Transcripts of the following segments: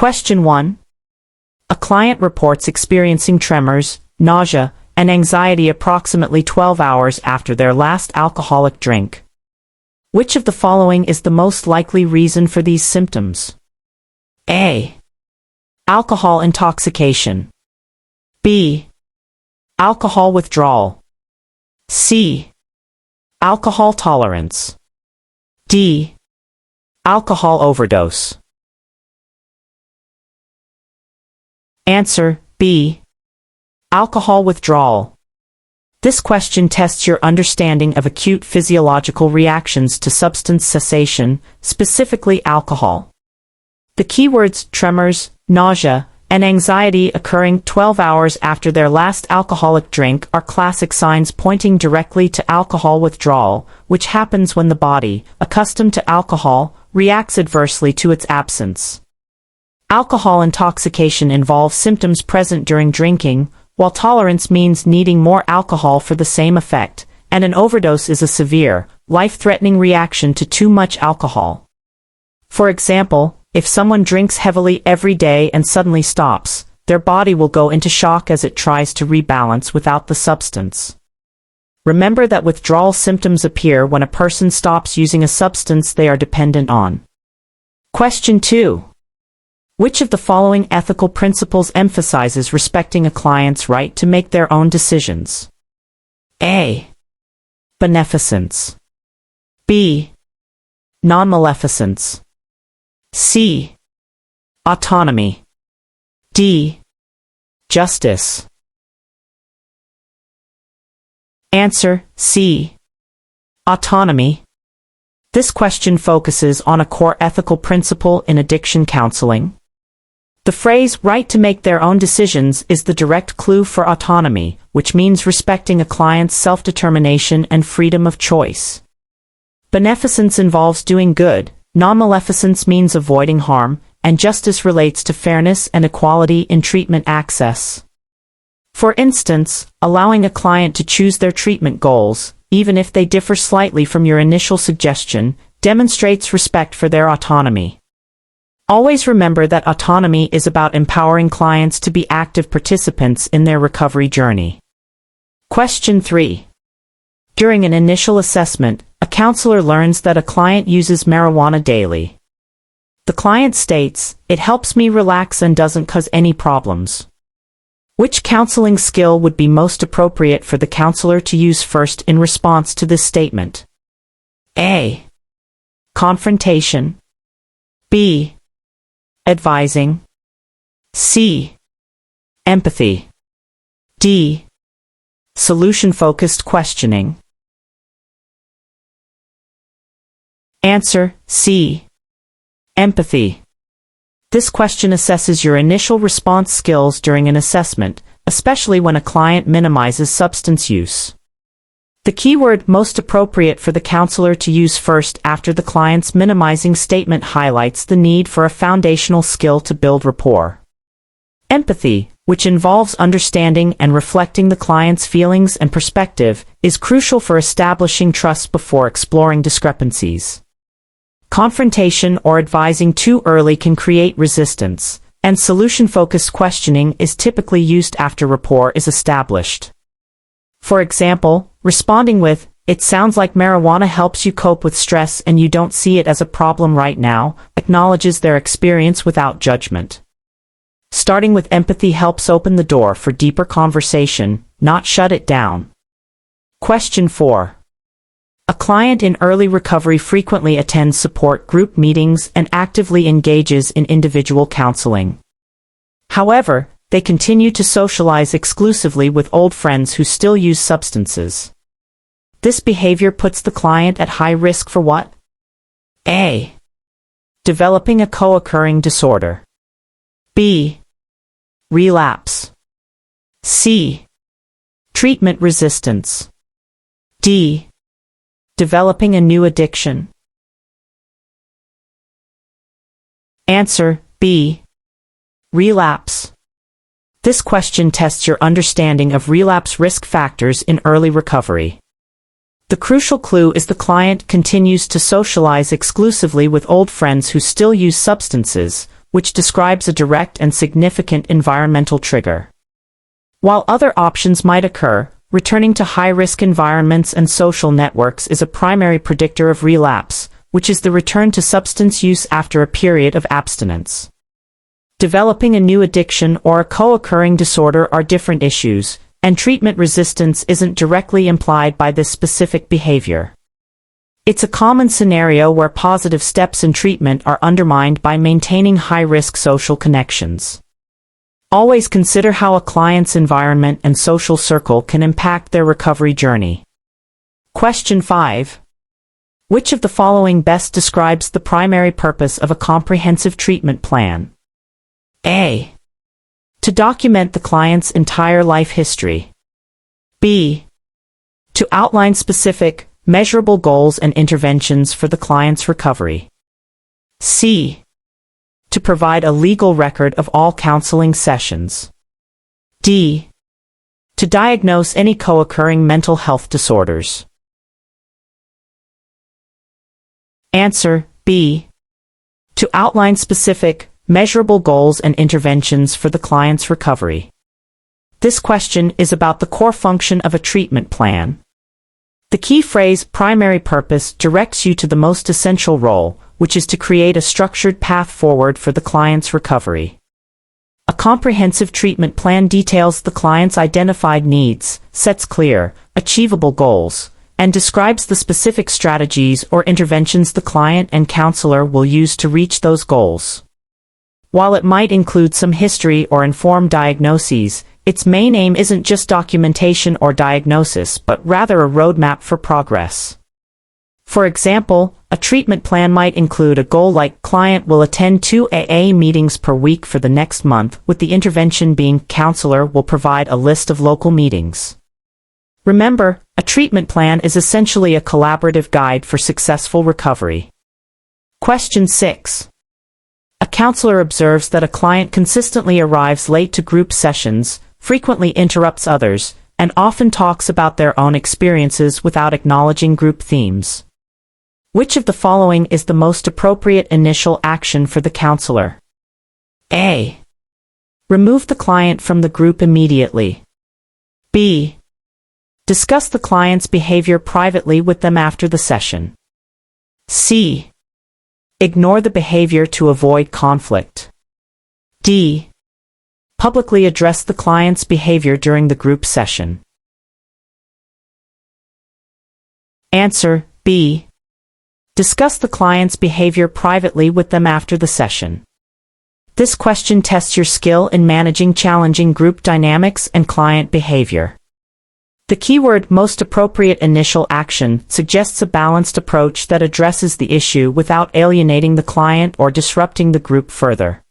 Question 1. A client reports experiencing tremors, nausea, and anxiety approximately 12 hours after their last alcoholic drink. Which of the following is the most likely reason for these symptoms? A. Alcohol intoxication. B. Alcohol withdrawal. C. Alcohol tolerance. D. Alcohol overdose. Answer B. Alcohol withdrawal. This question tests your understanding of acute physiological reactions to substance cessation, specifically alcohol. The keywords tremors, nausea, and anxiety occurring 12 hours after their last alcoholic drink are classic signs pointing directly to alcohol withdrawal, which happens when the body, accustomed to alcohol, reacts adversely to its absence. Alcohol intoxication involves symptoms present during drinking, while tolerance means needing more alcohol for the same effect, and an overdose is a severe, life-threatening reaction to too much alcohol. For example, if someone drinks heavily every day and suddenly stops, their body will go into shock as it tries to rebalance without the substance. Remember that withdrawal symptoms appear when a person stops using a substance they are dependent on. Question 2. Which of the following ethical principles emphasizes respecting a client's right to make their own decisions? A. Beneficence. B. Non-maleficence. C. Autonomy. D. Justice. Answer C. Autonomy. This question focuses on a core ethical principle in addiction counseling. The phrase right to make their own decisions is the direct clue for autonomy, which means respecting a client's self-determination and freedom of choice. Beneficence involves doing good, non-maleficence means avoiding harm, and justice relates to fairness and equality in treatment access. For instance, allowing a client to choose their treatment goals, even if they differ slightly from your initial suggestion, demonstrates respect for their autonomy. Always remember that autonomy is about empowering clients to be active participants in their recovery journey. Question 3. During an initial assessment, a counselor learns that a client uses marijuana daily. The client states, "It helps me relax and doesn't cause any problems." Which counseling skill would be most appropriate for the counselor to use first in response to this statement? A. Confrontation. B. Advising. C. Empathy. D. Solution-focused questioning. Answer C. Empathy. This question assesses your initial response skills during an assessment, especially when a client minimizes substance use. The keyword most appropriate for the counselor to use first after the client's minimizing statement highlights the need for a foundational skill to build rapport. Empathy, which involves understanding and reflecting the client's feelings and perspective, is crucial for establishing trust before exploring discrepancies. Confrontation or advising too early can create resistance, and solution-focused questioning is typically used after rapport is established. For example, responding with, "It sounds like marijuana helps you cope with stress and you don't see it as a problem right now," acknowledges their experience without judgment. Starting with empathy helps open the door for deeper conversation, not shut it down. Question 4. A client in early recovery frequently attends support group meetings and actively engages in individual counseling. However, they continue to socialize exclusively with old friends who still use substances. This behavior puts the client at high risk for what? A. Developing a co-occurring disorder. B. Relapse. C. Treatment resistance. D. Developing a new addiction. Answer B. Relapse. This question tests your understanding of relapse risk factors in early recovery. The crucial clue is the client continues to socialize exclusively with old friends who still use substances, which describes a direct and significant environmental trigger. While other options might occur, returning to high-risk environments and social networks is a primary predictor of relapse, which is the return to substance use after a period of abstinence. Developing a new addiction or a co-occurring disorder are different issues, and treatment resistance isn't directly implied by this specific behavior. It's a common scenario where positive steps in treatment are undermined by maintaining high-risk social connections. Always consider how a client's environment and social circle can impact their recovery journey. Question 5. Which of the following best describes the primary purpose of a comprehensive treatment plan? A. To document the client's entire life history. B. To outline specific, measurable goals and interventions for the client's recovery. C. To provide a legal record of all counseling sessions. D. To diagnose any co-occurring mental health disorders. Answer: B. To outline specific, measurable goals and interventions for the client's recovery. This question is about the core function of a treatment plan. The key phrase, primary purpose, directs you to the most essential role, which is to create a structured path forward for the client's recovery. A comprehensive treatment plan details the client's identified needs, sets clear, achievable goals, and describes the specific strategies or interventions the client and counselor will use to reach those goals. While it might include some history or inform diagnoses, its main aim isn't just documentation or diagnosis, but rather a roadmap for progress. For example, a treatment plan might include a goal like client will attend 2 AA meetings per week for the next month, with the intervention being counselor will provide a list of local meetings. Remember, a treatment plan is essentially a collaborative guide for successful recovery. Question 6. A counselor observes that a client consistently arrives late to group sessions, frequently interrupts others, and often talks about their own experiences without acknowledging group themes. Which of the following is the most appropriate initial action for the counselor? A. Remove the client from the group immediately. B. Discuss the client's behavior privately with them after the session. C. Ignore the behavior to avoid conflict. D. Publicly address the client's behavior during the group session. Answer: B. Discuss the client's behavior privately with them after the session. This question tests your skill in managing challenging group dynamics and client behavior. The keyword most appropriate initial action suggests a balanced approach that addresses the issue without alienating the client or disrupting the group further.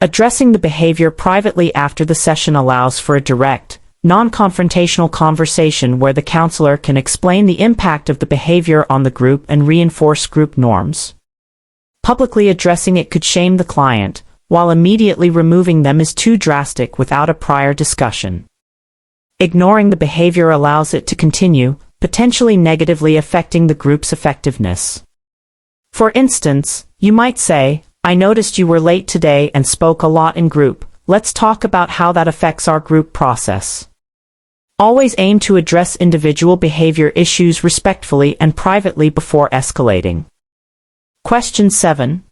Addressing the behavior privately after the session allows for a direct, non-confrontational conversation where the counselor can explain the impact of the behavior on the group and reinforce group norms. Publicly addressing it could shame the client, while immediately removing them is too drastic without a prior discussion. Ignoring the behavior allows it to continue, potentially negatively affecting the group's effectiveness. For instance, you might say, "I noticed you were late today and spoke a lot in group. Let's talk about how that affects our group process." Always aim to address individual behavior issues respectfully and privately before escalating. Question 7.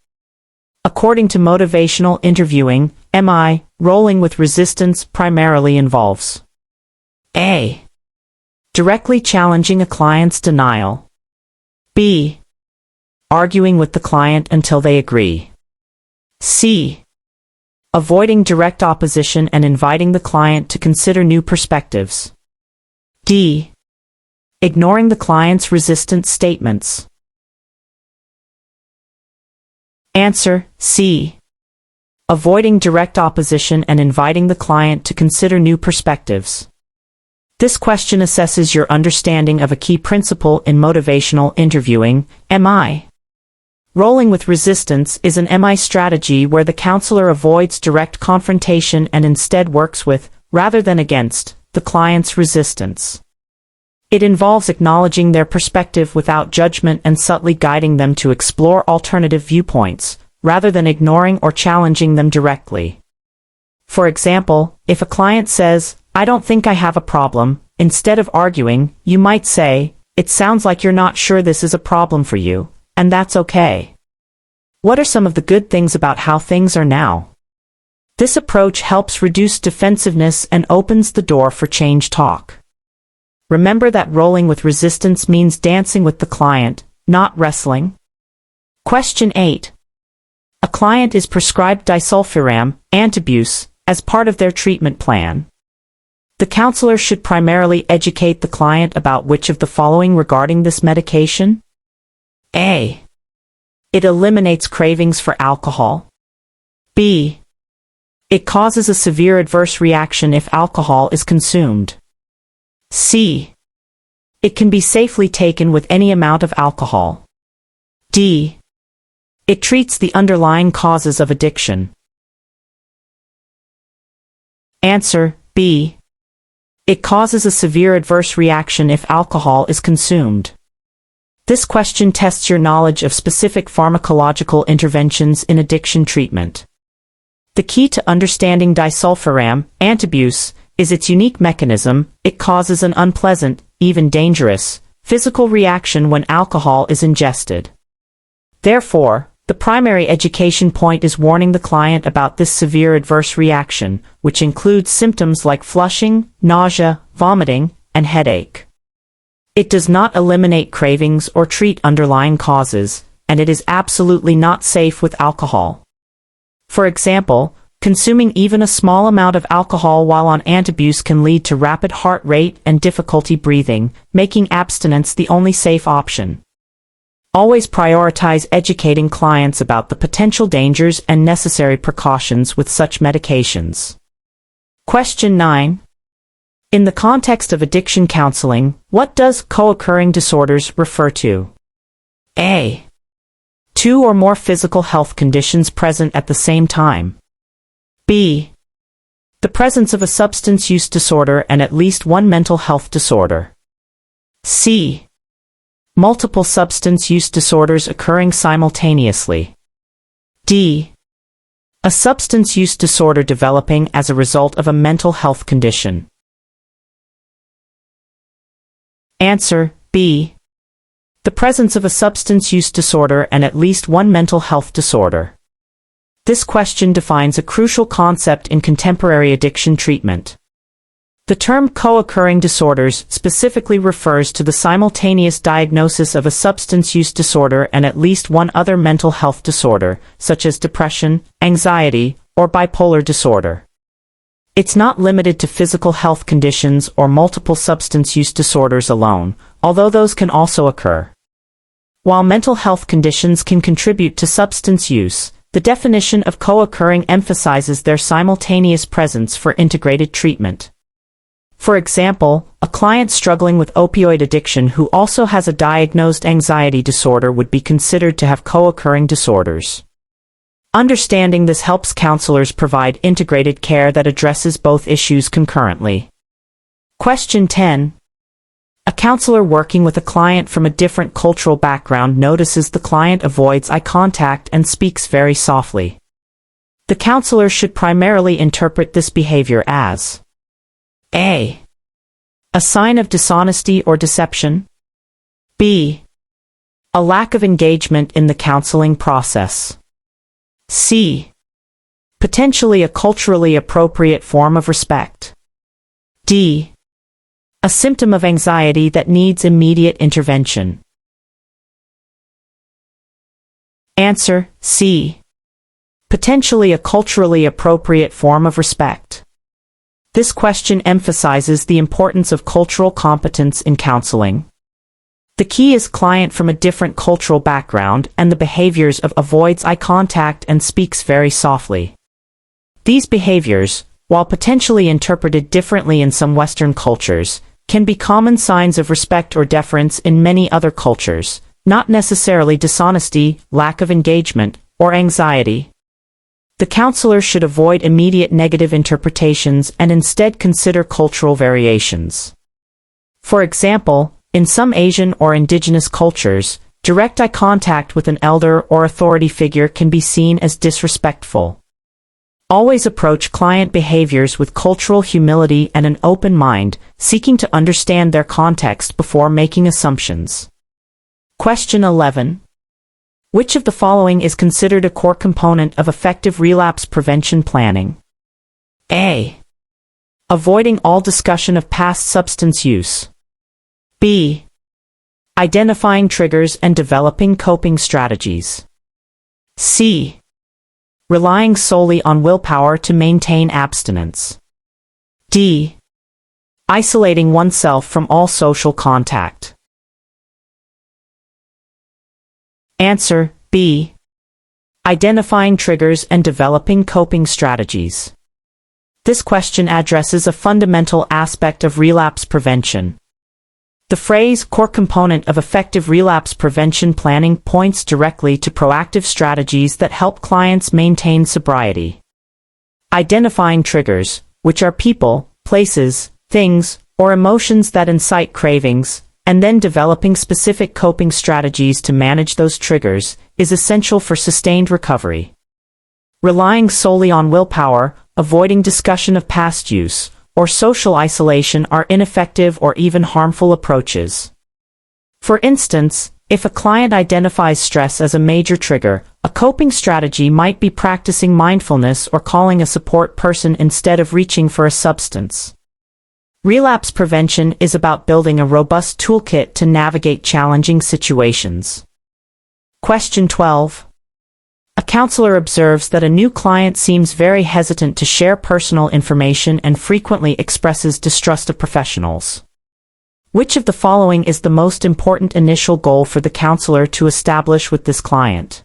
According to motivational interviewing, MI, rolling with resistance primarily involves A. Directly challenging a client's denial. B. Arguing with the client until they agree. C. Avoiding direct opposition and inviting the client to consider new perspectives. D. Ignoring the client's resistant statements. Answer: C. Avoiding direct opposition and inviting the client to consider new perspectives. This question assesses your understanding of a key principle in motivational interviewing, MI. Rolling with resistance is an MI strategy where the counselor avoids direct confrontation and instead works with, rather than against, the client's resistance. It involves acknowledging their perspective without judgment and subtly guiding them to explore alternative viewpoints, rather than ignoring or challenging them directly. For example, if a client says, "I don't think I have a problem," instead of arguing, you might say, "It sounds like you're not sure this is a problem for you, and that's okay. What are some of the good things about how things are now?" This approach helps reduce defensiveness and opens the door for change talk. Remember that rolling with resistance means dancing with the client, not wrestling. Question 8. A client is prescribed disulfiram, antabuse, as part of their treatment plan. The counselor should primarily educate the client about which of the following regarding this medication? A. It eliminates cravings for alcohol. B. It causes a severe adverse reaction if alcohol is consumed. C. It can be safely taken with any amount of alcohol. D. It treats the underlying causes of addiction. Answer: B. It causes a severe adverse reaction if alcohol is consumed. This question tests your knowledge of specific pharmacological interventions in addiction treatment. The key to understanding disulfiram, antabuse, is its unique mechanism. It causes an unpleasant, even dangerous, physical reaction when alcohol is ingested. Therefore, the primary education point is warning the client about this severe adverse reaction, which includes symptoms like flushing, nausea, vomiting, and headache. It does not eliminate cravings or treat underlying causes, and it is absolutely not safe with alcohol. For example, consuming even a small amount of alcohol while on antabuse can lead to rapid heart rate and difficulty breathing, making abstinence the only safe option. Always prioritize educating clients about the potential dangers and necessary precautions with such medications. Question 9. In the context of addiction counseling, what does co-occurring disorders refer to? A. Two or more physical health conditions present at the same time. B. The presence of a substance use disorder and at least one mental health disorder. C. Multiple substance use disorders occurring simultaneously. D. A substance use disorder developing as a result of a mental health condition. Answer: B. The presence of a substance use disorder and at least one mental health disorder. This question defines a crucial concept in contemporary addiction treatment. The term co-occurring disorders specifically refers to the simultaneous diagnosis of a substance use disorder and at least one other mental health disorder, such as depression, anxiety, or bipolar disorder. It's not limited to physical health conditions or multiple substance use disorders alone, although those can also occur. While mental health conditions can contribute to substance use, the definition of co-occurring emphasizes their simultaneous presence for integrated treatment. For example, a client struggling with opioid addiction who also has a diagnosed anxiety disorder would be considered to have co-occurring disorders. Understanding this helps counselors provide integrated care that addresses both issues concurrently. Question 10. A counselor working with a client from a different cultural background notices the client avoids eye contact and speaks very softly. The counselor should primarily interpret this behavior as A. A sign of dishonesty or deception. B. A lack of engagement in the counseling process. C. Potentially a culturally appropriate form of respect. D. A symptom of anxiety that needs immediate intervention. Answer: C. Potentially a culturally appropriate form of respect. This question emphasizes the importance of cultural competence in counseling. The key is client from a different cultural background and the behaviors of avoids eye contact and speaks very softly. These behaviors, while potentially interpreted differently in some Western cultures, can be common signs of respect or deference in many other cultures, not necessarily dishonesty, lack of engagement, or anxiety. The counselor should avoid immediate negative interpretations and instead consider cultural variations. For example, in some Asian or indigenous cultures, Direct eye contact with an elder or authority figure can be seen as disrespectful. Always approach client behaviors with cultural humility and an open mind, seeking to understand their context before making assumptions. Question 11. Which of the following is considered a core component of effective relapse prevention planning? A. Avoiding all discussion of past substance use. B. Identifying triggers and developing coping strategies. C. Relying solely on willpower to maintain abstinence. D. Isolating oneself from all social contact. Answer: B. Identifying triggers and developing coping strategies. This question addresses a fundamental aspect of relapse prevention. The phrase core component of effective relapse prevention planning points directly to proactive strategies that help clients maintain sobriety. Identifying triggers, which are people, places, things, or emotions that incite cravings, and then developing specific coping strategies to manage those triggers, is essential for sustained recovery. Relying solely on willpower, avoiding discussion of past use, or social isolation are ineffective or even harmful approaches. For instance, if a client identifies stress as a major trigger, a coping strategy might be practicing mindfulness or calling a support person instead of reaching for a substance. Relapse prevention is about building a robust toolkit to navigate challenging situations. Question 12. A counselor observes that a new client seems very hesitant to share personal information and frequently expresses distrust of professionals. Which of the following is the most important initial goal for the counselor to establish with this client?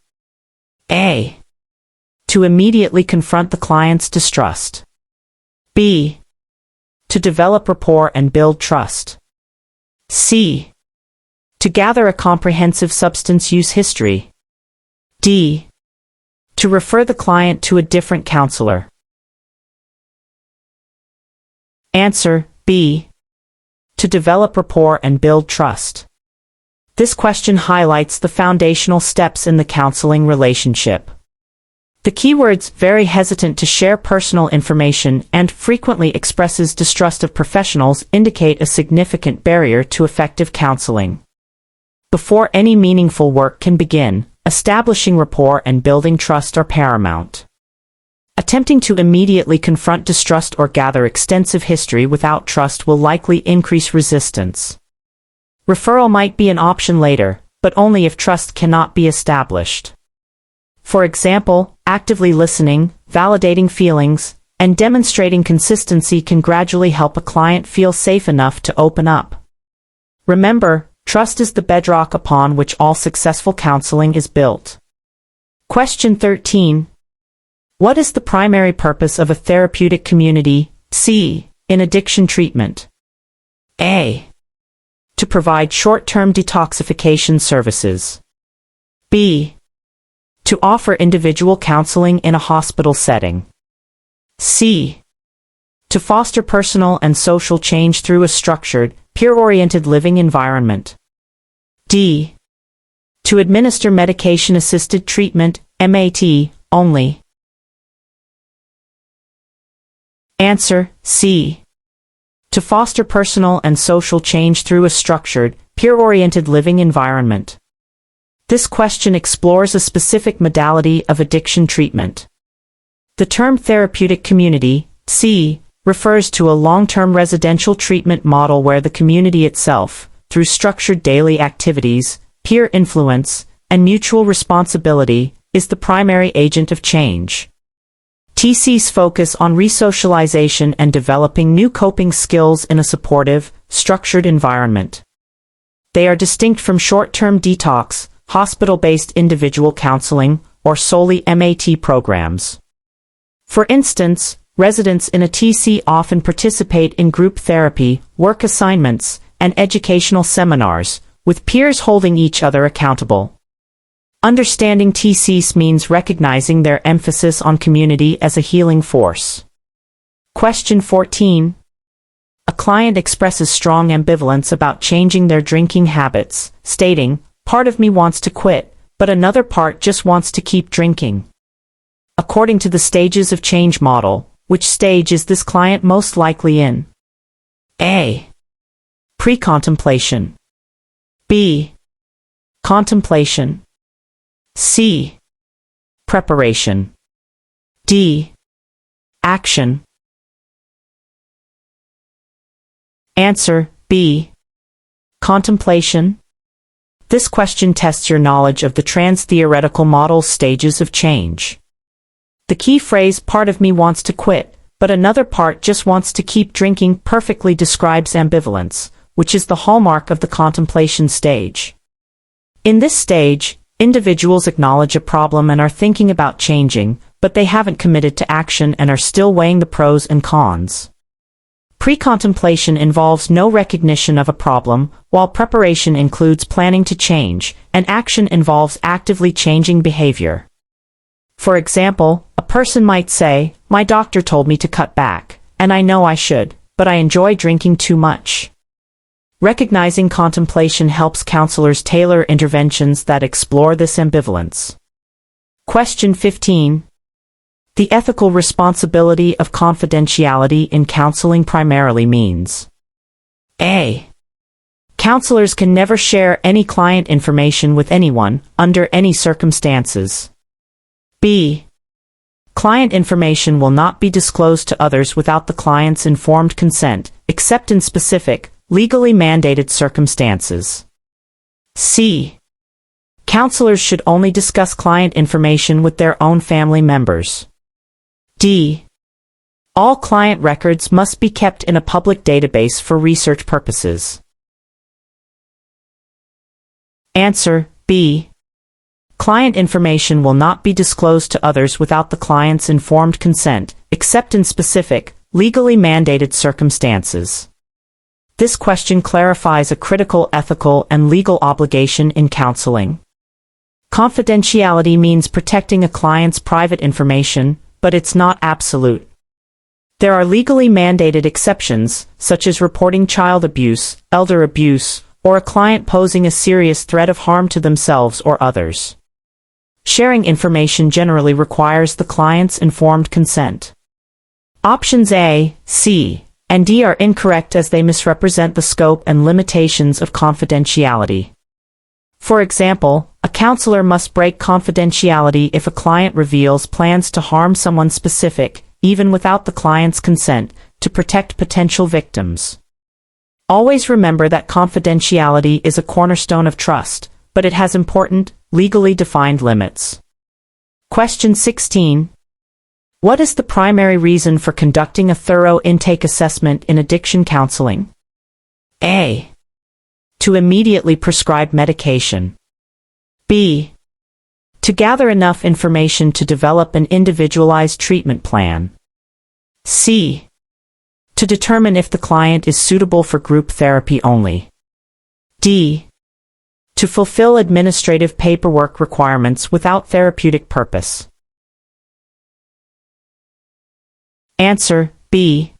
A. To immediately confront the client's distrust. B. To develop rapport and build trust. C. To gather a comprehensive substance use history. D. To refer the client to a different counselor. Answer: B. To develop rapport and build trust. This question highlights the foundational steps in the counseling relationship. The keywords "very hesitant to share personal information" and "frequently expresses distrust of professionals" indicate a significant barrier to effective counseling. Before any meaningful work can begin, establishing rapport and building trust are paramount. Attempting to immediately confront distrust or gather extensive history without trust will likely increase resistance. Referral might be an option later, but only if trust cannot be established. For example, actively listening, validating feelings, and demonstrating consistency can gradually help a client feel safe enough to open up. Remember, trust is the bedrock upon which all successful counseling is built. Question 13. What is the primary purpose of a therapeutic community, C, in addiction treatment? A. To provide short-term detoxification services. B. To offer individual counseling in a hospital setting. C. To foster personal and social change through a structured, peer-oriented living environment. D. To administer medication-assisted treatment, MAT, only. Answer: C. To foster personal and social change through a structured, peer-oriented living environment. This question explores a specific modality of addiction treatment. The term therapeutic community, C, refers to a long-term residential treatment model where the community itself, through structured daily activities, peer influence, and mutual responsibility, is the primary agent of change. TCs focus on resocialization and developing new coping skills in a supportive, structured environment. They are distinct from short-term detox, hospital-based individual counseling, or solely MAT programs. For instance, residents in a TC often participate in group therapy, work assignments, and educational seminars, with peers holding each other accountable. Understanding TCs means recognizing their emphasis on community as a healing force. Question 14. A client expresses strong ambivalence about changing their drinking habits, stating, Part of me wants to quit, but another part just wants to keep drinking. According to the stages of change model, which stage is this client most likely in? A. Pre-contemplation. B. Contemplation. C. Preparation. D. Action. Answer B. Contemplation. This question tests your knowledge of the trans-theoretical model's stages of change. The key phrase, part of me wants to quit, but another part just wants to keep drinking, perfectly describes ambivalence, which is the hallmark of the contemplation stage. In this stage, individuals acknowledge a problem and are thinking about changing, but they haven't committed to action and are still weighing the pros and cons. Pre-contemplation involves no recognition of a problem, while preparation includes planning to change, and action involves actively changing behavior. For example, a person might say, "My doctor told me to cut back, and I know I should, but I enjoy drinking too much." Recognizing contemplation helps counselors tailor interventions that explore this ambivalence. Question 15. The ethical responsibility of confidentiality in counseling primarily means: A. Counselors can never share any client information with anyone, under any circumstances. B. Client information will not be disclosed to others without the client's informed consent, except in specific, legally mandated circumstances. C. Counselors should only discuss client information with their own family members. D. All client records must be kept in a public database for research purposes. Answer B. Client information will not be disclosed to others without the client's informed consent, except in specific, legally mandated circumstances. This question clarifies a critical ethical and legal obligation in counseling. Confidentiality means protecting a client's private information, but it's not absolute. There are legally mandated exceptions, such as reporting child abuse, elder abuse, or a client posing a serious threat of harm to themselves or others. Sharing information generally requires the client's informed consent. Options A, C, and D are incorrect as they misrepresent the scope and limitations of confidentiality. For example, a counselor must break confidentiality if a client reveals plans to harm someone specific, even without the client's consent, to protect potential victims. Always remember that confidentiality is a cornerstone of trust, but it has important, legally defined limits. Question 16. What is the primary reason for conducting a thorough intake assessment in addiction counseling? A. To immediately prescribe medication. B. To gather enough information to develop an individualized treatment plan. C. To determine if the client is suitable for group therapy only. D. To fulfill administrative paperwork requirements without therapeutic purpose. Answer B.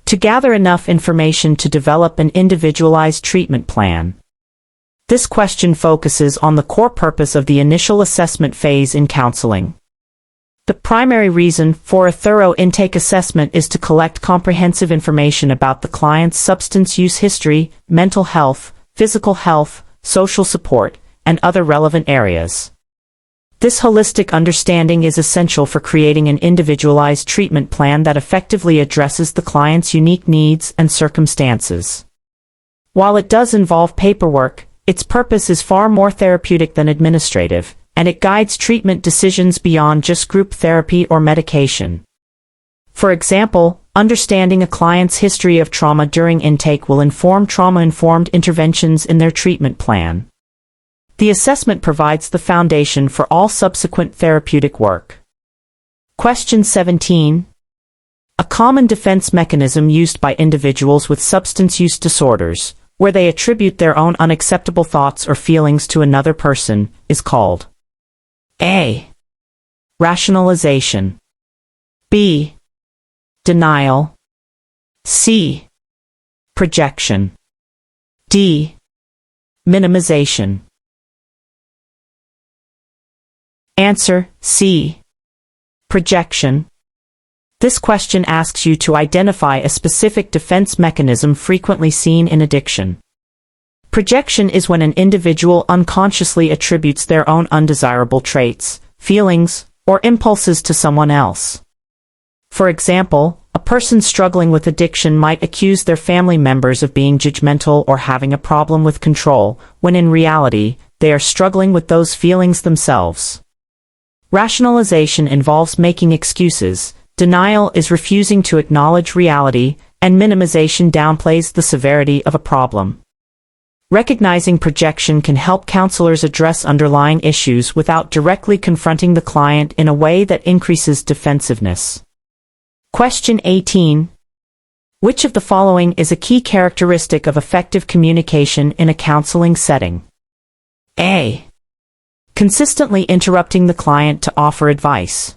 To gather enough information to develop an individualized treatment plan. This question focuses on the core purpose of the initial assessment phase in counseling. The primary reason for a thorough intake assessment is to collect comprehensive information about the client's substance use history, mental health, physical health, social support, and other relevant areas. This holistic understanding is essential for creating an individualized treatment plan that effectively addresses the client's unique needs and circumstances. While it does involve paperwork, its purpose is far more therapeutic than administrative, and it guides treatment decisions beyond just group therapy or medication. For example, understanding a client's history of trauma during intake will inform trauma-informed interventions in their treatment plan. The assessment provides the foundation for all subsequent therapeutic work. Question 17. A common defense mechanism used by individuals with substance use disorders, where they attribute their own unacceptable thoughts or feelings to another person, is called A. Rationalization. B. Denial. C. Projection. D. Minimization. Answer C. Projection. This question asks you to identify a specific defense mechanism frequently seen in addiction. Projection is when an individual unconsciously attributes their own undesirable traits, feelings, or impulses to someone else. For example, a person struggling with addiction might accuse their family members of being judgmental or having a problem with control, when in reality, they are struggling with those feelings themselves. Rationalization involves making excuses, denial is refusing to acknowledge reality, and minimization downplays the severity of a problem. Recognizing projection can help counselors address underlying issues without directly confronting the client in a way that increases defensiveness. Question 18. Which of the following is a key characteristic of effective communication in a counseling setting? A. Consistently interrupting the client to offer advice.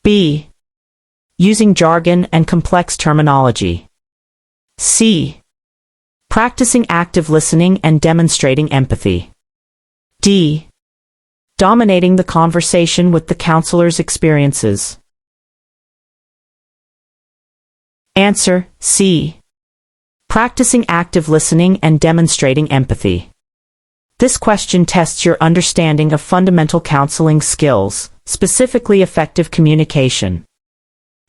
B. Using jargon and complex terminology. C. Practicing active listening and demonstrating empathy. D. Dominating the conversation with the counselor's experiences. Answer C. Practicing active listening and demonstrating empathy. This question tests your understanding of fundamental counseling skills, specifically effective communication.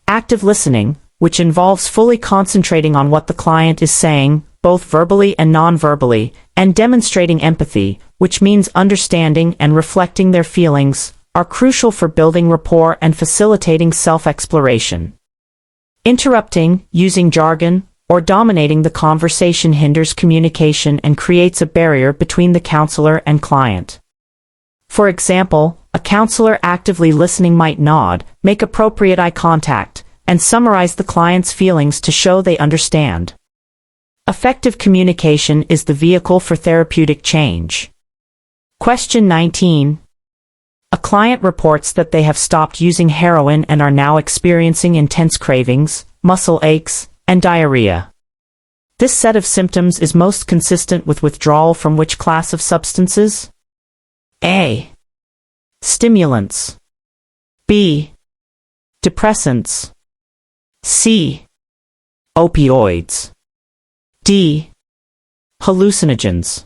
Active listening, which involves fully concentrating on what the client is saying, both verbally and non-verbally, and demonstrating empathy, which means understanding and reflecting their feelings, are crucial for building rapport and facilitating self-exploration. Interrupting, using jargon, or dominating the conversation hinders communication and creates a barrier between the counselor and client. For example, a counselor actively listening might nod, make appropriate eye contact, and summarize the client's feelings to show they understand. Effective communication is the vehicle for therapeutic change. Question 19. A client reports that they have stopped using heroin and are now experiencing intense cravings, muscle aches, and diarrhea. This set of symptoms is most consistent with withdrawal from which class of substances? A. Stimulants. B. Depressants. C. Opioids. D. Hallucinogens.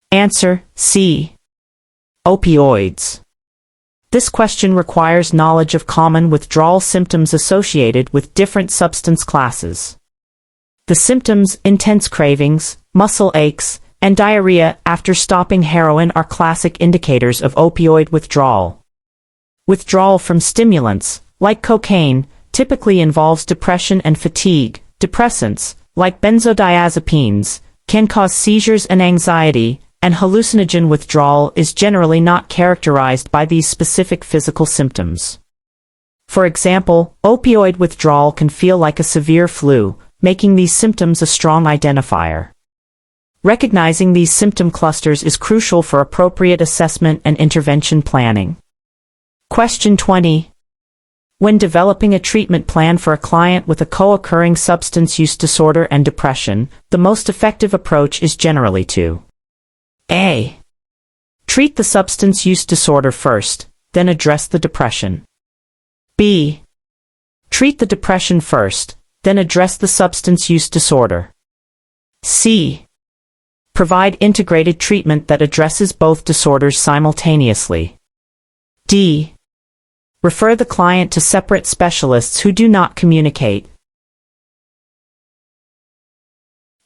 Answer C. Opioids. This question requires knowledge of common withdrawal symptoms associated with different substance classes. The symptoms, intense cravings, muscle aches, and diarrhea after stopping heroin are classic indicators of opioid withdrawal. Withdrawal from stimulants, like cocaine, typically involves depression and fatigue. Depressants, like benzodiazepines, can cause seizures and anxiety, and hallucinogen withdrawal is generally not characterized by these specific physical symptoms. For example, opioid withdrawal can feel like a severe flu, making these symptoms a strong identifier. Recognizing these symptom clusters is crucial for appropriate assessment and intervention planning. Question 20. When developing a treatment plan for a client with a co-occurring substance use disorder and depression, the most effective approach is generally to A. Treat the substance use disorder first, then address the depression. B. Treat the depression first, then address the substance use disorder. C. Provide integrated treatment that addresses both disorders simultaneously. D. Refer the client to separate specialists who do not communicate.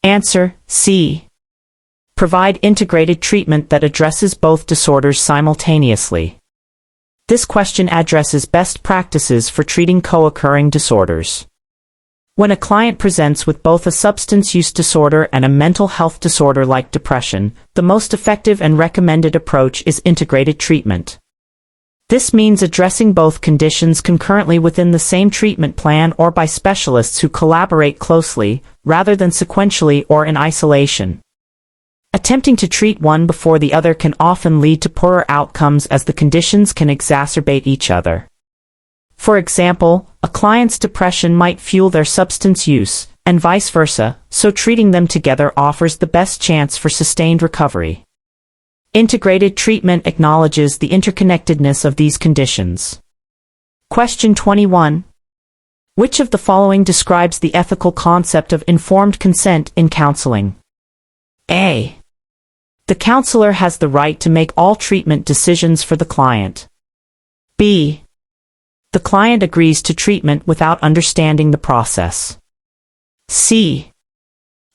Answer C. Provide integrated treatment that addresses both disorders simultaneously. This question addresses best practices for treating co-occurring disorders. When a client presents with both a substance use disorder and a mental health disorder like depression, the most effective and recommended approach is integrated treatment. This means addressing both conditions concurrently within the same treatment plan or by specialists who collaborate closely, rather than sequentially or in isolation. Attempting to treat one before the other can often lead to poorer outcomes as the conditions can exacerbate each other. For example, a client's depression might fuel their substance use, and vice versa, so treating them together offers the best chance for sustained recovery. Integrated treatment acknowledges the interconnectedness of these conditions. Question 21. Which of the following describes the ethical concept of informed consent in counseling? A. The counselor has the right to make all treatment decisions for the client. B. The client agrees to treatment without understanding the process. C.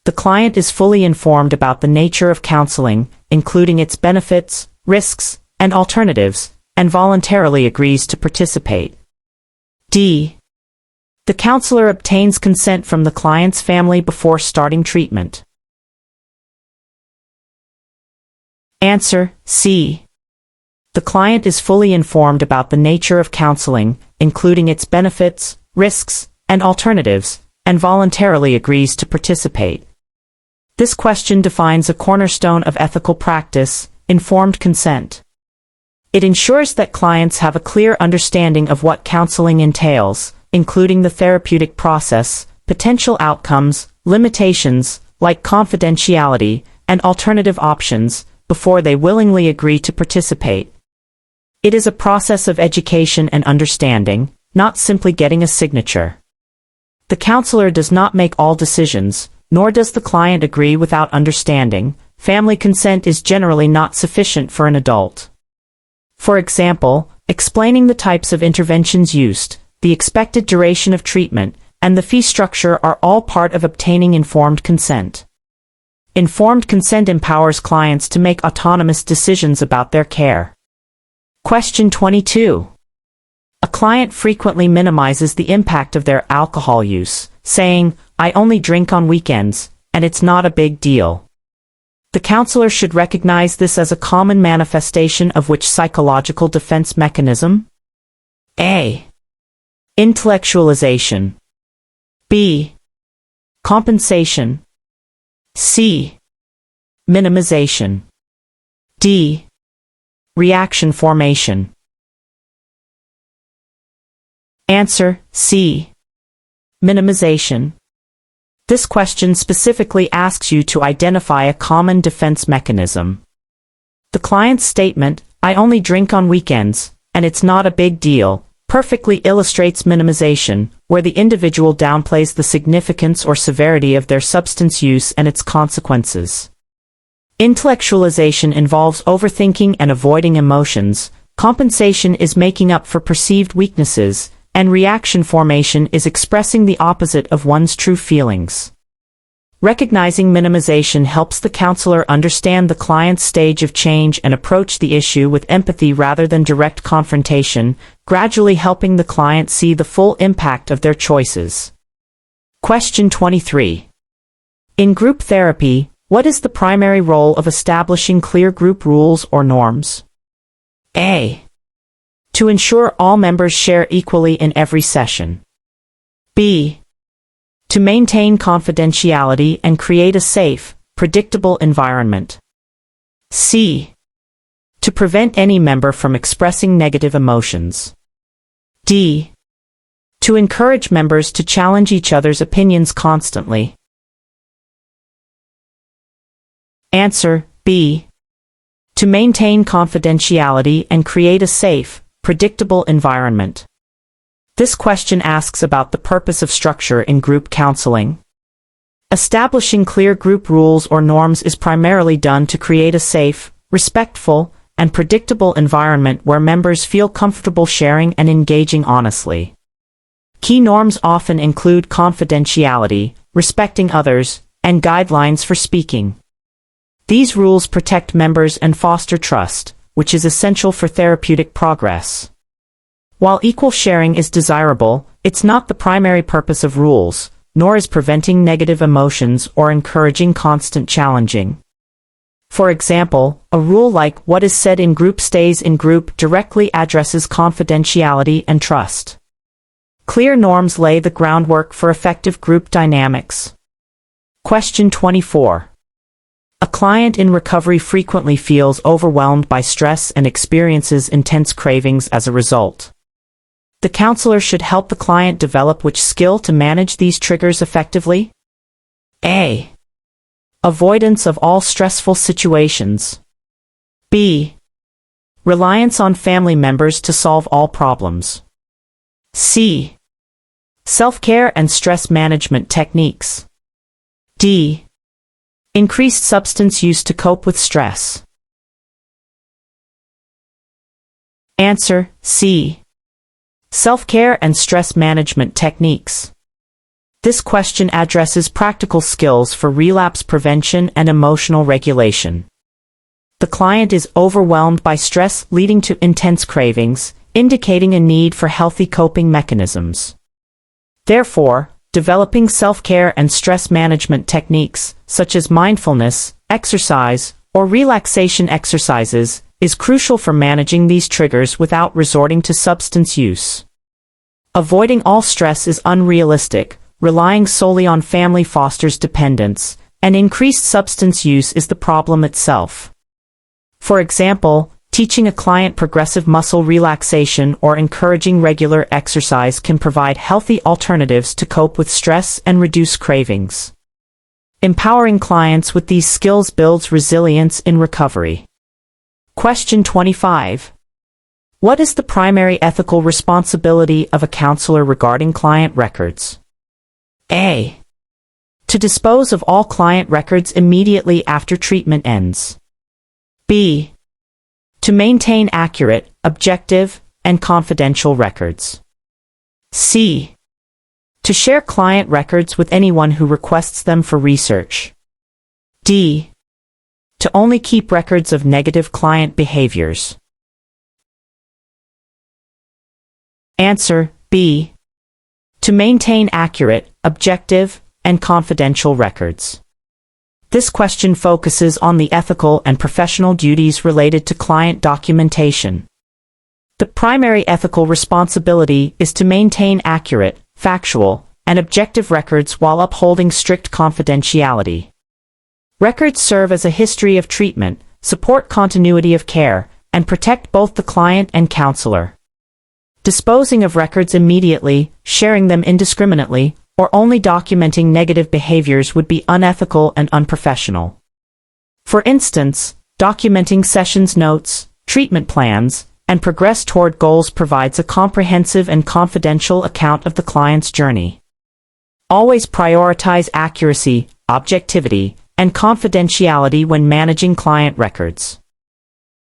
The client is fully informed about the nature of counseling, including its benefits, risks, and alternatives, and voluntarily agrees to participate. D. The counselor obtains consent from the client's family before starting treatment. Answer: C. The client is fully informed about the nature of counseling, including its benefits, risks, and alternatives, and voluntarily agrees to participate. This question defines a cornerstone of ethical practice, informed consent. It ensures that clients have a clear understanding of what counseling entails, including the therapeutic process, potential outcomes, limitations, like confidentiality, and alternative options, before they willingly agree to participate. It is a process of education and understanding, not simply getting a signature. The counselor does not make all decisions, nor does the client agree without understanding. Family consent is generally not sufficient for an adult. For example, explaining the types of interventions used, the expected duration of treatment, and the fee structure are all part of obtaining informed consent. Informed consent empowers clients to make autonomous decisions about their care. Question 22. A client frequently minimizes the impact of their alcohol use, saying, "I only drink on weekends, and it's not a big deal." The counselor should recognize this as a common manifestation of which psychological defense mechanism? A. Intellectualization. B. Compensation. C. Minimization. D. Reaction formation. Answer: C. Minimization. This question specifically asks you to identify a common defense mechanism. The client's statement, "I only drink on weekends, and it's not a big deal," perfectly illustrates minimization, where the individual downplays the significance or severity of their substance use and its consequences. Intellectualization involves overthinking and avoiding emotions, compensation is making up for perceived weaknesses, and reaction formation is expressing the opposite of one's true feelings. Recognizing minimization helps the counselor understand the client's stage of change and approach the issue with empathy rather than direct confrontation, gradually helping the client see the full impact of their choices. Question 23. In group therapy, what is the primary role of establishing clear group rules or norms? A. To ensure all members share equally in every session. B. To maintain confidentiality and create a safe, predictable environment. C. To prevent any member from expressing negative emotions. D. To encourage members to challenge each other's opinions constantly. Answer: B. To maintain confidentiality and create a safe, predictable environment. This question asks about the purpose of structure in group counseling. Establishing clear group rules or norms is primarily done to create a safe, respectful, and predictable environment where members feel comfortable sharing and engaging honestly. Key norms often include confidentiality, respecting others, and guidelines for speaking. These rules protect members and foster trust, which is essential for therapeutic progress. While equal sharing is desirable, it's not the primary purpose of rules, nor is preventing negative emotions or encouraging constant challenging. For example, a rule like "what is said in group stays in group" directly addresses confidentiality and trust. Clear norms lay the groundwork for effective group dynamics. Question 24. A client in recovery frequently feels overwhelmed by stress and experiences intense cravings as a result. The counselor should help the client develop which skill to manage these triggers effectively? A. Avoidance of all stressful situations. B. Reliance on family members to solve all problems. C. Self-care and stress management techniques. D. Increased substance use to cope with stress. Answer: C. Self-care and stress management techniques. This question addresses practical skills for relapse prevention and emotional regulation. The client is overwhelmed by stress leading to intense cravings, indicating a need for healthy coping mechanisms. Therefore, developing self-care and stress management techniques, such as mindfulness, exercise, or relaxation exercises, is crucial for managing these triggers without resorting to substance use. Avoiding all stress is unrealistic. Relying solely on family fosters dependence, and increased substance use is the problem itself. For example, teaching a client progressive muscle relaxation or encouraging regular exercise can provide healthy alternatives to cope with stress and reduce cravings. Empowering clients with these skills builds resilience in recovery. Question 25. What is the primary ethical responsibility of a counselor regarding client records? A. To dispose of all client records immediately after treatment ends. B. To maintain accurate, objective, and confidential records. C. To share client records with anyone who requests them for research. D. To only keep records of negative client behaviors. Answer: B. To maintain accurate, objective, and confidential records. This question focuses on the ethical and professional duties related to client documentation. The primary ethical responsibility is to maintain accurate, factual, and objective records while upholding strict confidentiality. Records serve as a history of treatment, support continuity of care, and protect both the client and counselor. Disposing of records immediately, sharing them indiscriminately, or only documenting negative behaviors would be unethical and unprofessional. For instance, documenting sessions notes, treatment plans, and progress toward goals provides a comprehensive and confidential account of the client's journey. Always prioritize accuracy, objectivity, and confidentiality when managing client records.